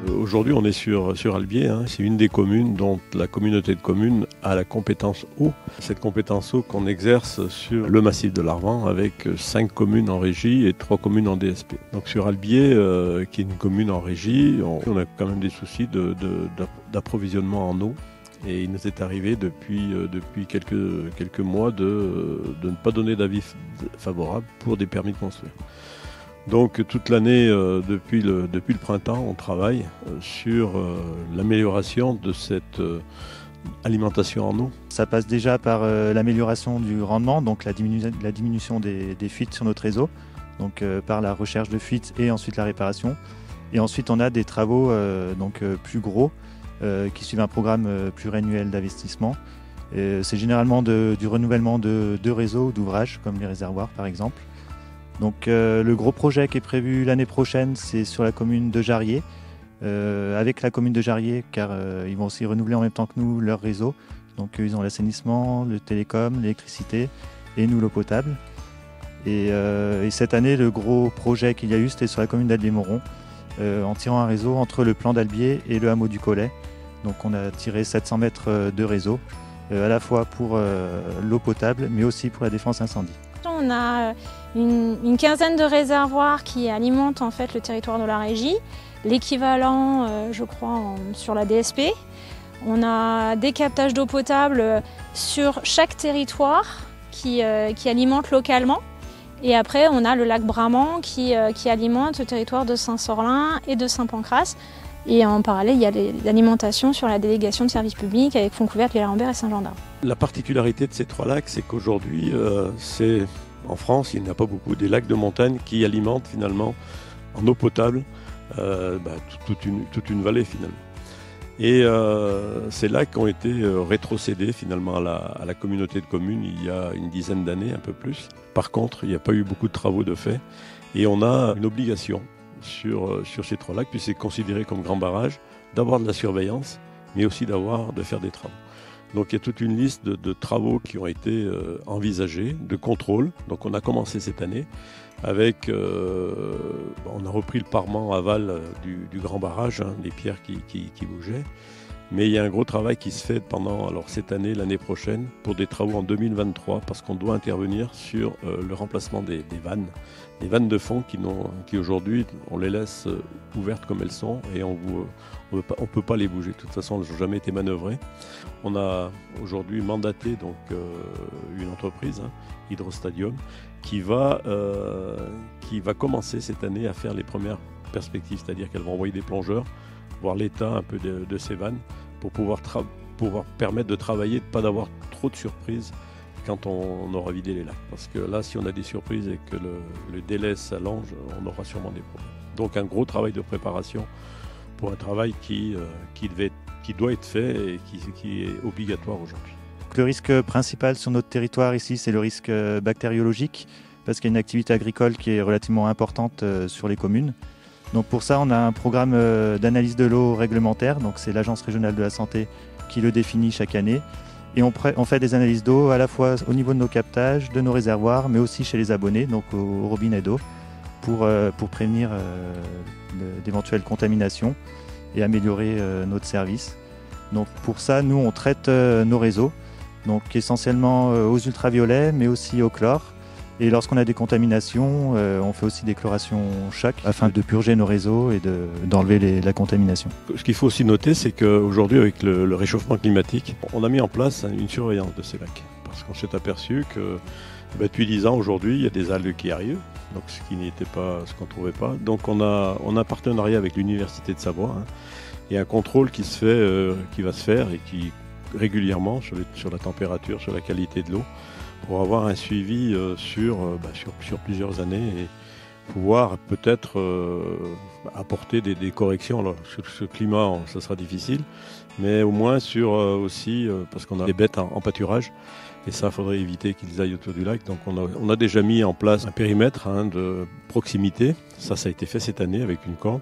Aujourd'hui, on est sur Albier, hein. C'est une des communes dont la communauté de communes a la compétence eau. Cette compétence eau qu'on exerce sur le massif de l'Arvan avec 5 communes en régie et 3 communes en DSP. Donc sur Albier, qui est une commune en régie, on a quand même des soucis d'approvisionnement en eau. Et il nous est arrivé depuis quelques mois de ne pas donner d'avis favorable pour des permis de construire. Donc toute l'année, depuis le printemps, on travaille sur l'amélioration de cette alimentation en eau. Ça passe déjà par l'amélioration du rendement, donc la diminution des fuites sur notre réseau, donc par la recherche de fuites et ensuite la réparation. Et ensuite on a des travaux plus gros qui suivent un programme pluriannuel d'investissement. C'est généralement du renouvellement de réseaux ou d'ouvrages, comme les réservoirs par exemple. Donc le gros projet qui est prévu l'année prochaine, c'est sur la commune de Jarrier, avec la commune de Jarrier, car ils vont aussi renouveler en même temps que nous leur réseau. Donc ils ont l'assainissement, le télécom, l'électricité et nous l'eau potable. Et cette année, le gros projet qu'il y a eu, c'était sur la commune d'Albier-Moron, en tirant un réseau entre le plan d'Albier et le hameau du Collet. Donc on a tiré 700 mètres de réseau, à la fois pour l'eau potable, mais aussi pour la défense incendie. On a une quinzaine de réservoirs qui alimentent en fait le territoire de la régie, l'équivalent je crois sur la DSP. On a des captages d'eau potable sur chaque territoire qui alimente localement. Et après on a le lac Bramant qui alimente le territoire de Saint-Sorlin et de Saint-Pancrace. Et en parallèle, il y a l'alimentation sur la délégation de services publics avec Fontcouverte, Villers-Lambert et Saint-Jean-d'Arc. La particularité de ces 3 lacs, c'est qu'aujourd'hui, en France, il n'y a pas beaucoup des lacs de montagne qui alimentent finalement en eau potable toute une vallée finalement. Et ces lacs ont été rétrocédés finalement à la communauté de communes il y a une dizaine d'années, un peu plus. Par contre, il n'y a pas eu beaucoup de travaux de fait et on a une obligation sur ces 3 lacs, puis c'est considéré comme grand barrage, d'avoir de la surveillance, mais aussi de faire des travaux. Donc il y a toute une liste de travaux qui ont été envisagés, de contrôle. Donc on a commencé cette année avec, on a repris le parement aval du grand barrage, hein, les pierres qui bougeaient. Mais il y a un gros travail qui se fait pendant cette année, l'année prochaine, pour des travaux en 2023, parce qu'on doit intervenir sur le remplacement des vannes de fond qui aujourd'hui, on les laisse ouvertes comme elles sont et on peut pas les bouger. De toute façon, elles n'ont jamais été manœuvrées. On a aujourd'hui mandaté donc une entreprise, hein, Hydrostadium, qui va commencer cette année à faire les premières perspectives, c'est-à-dire qu'elle va envoyer des plongeurs, voir l'état un peu de ces vannes pour pouvoir permettre de travailler, de ne pas d'avoir trop de surprises quand on aura vidé les lacs. Parce que là, si on a des surprises et que le délai s'allonge, on aura sûrement des problèmes. Donc un gros travail de préparation pour un travail qui doit être fait et qui est obligatoire aujourd'hui. Le risque principal sur notre territoire ici, c'est le risque bactériologique, parce qu'il y a une activité agricole qui est relativement importante sur les communes. Donc pour ça, on a un programme d'analyse de l'eau réglementaire, donc c'est l'Agence régionale de la santé qui le définit chaque année. Et on fait des analyses d'eau à la fois au niveau de nos captages, de nos réservoirs, mais aussi chez les abonnés, donc au robinet d'eau, pour prévenir d'éventuelles contaminations et améliorer notre service. Donc pour ça, nous, on traite nos réseaux, donc essentiellement aux ultraviolets, mais aussi au chlore. Et lorsqu'on a des contaminations, on fait aussi des chlorations choc afin de purger nos réseaux et d'enlever la contamination. Ce qu'il faut aussi noter, c'est qu'aujourd'hui, avec le réchauffement climatique, on a mis en place une surveillance de ces lacs. Parce qu'on s'est aperçu que depuis 10 ans, aujourd'hui, il y a des algues qui arrivent, donc ce qui n'était pas, ce qu'on ne trouvait pas. Donc on a un partenariat avec l'Université de Savoie, hein, et un contrôle qui va se faire et qui régulièrement sur la température, sur la qualité de l'eau, pour avoir un suivi sur plusieurs années et pouvoir peut-être apporter des corrections. Alors, sur ce climat, ça sera difficile, mais au moins aussi, parce qu'on a des bêtes en pâturage, et ça, il faudrait éviter qu'ils aillent autour du lac. Donc on a déjà mis en place un périmètre de proximité. Ça a été fait cette année avec une corde,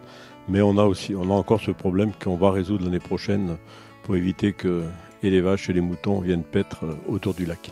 mais on a encore ce problème qu'on va résoudre l'année prochaine pour éviter que les vaches et les moutons viennent paître autour du lac.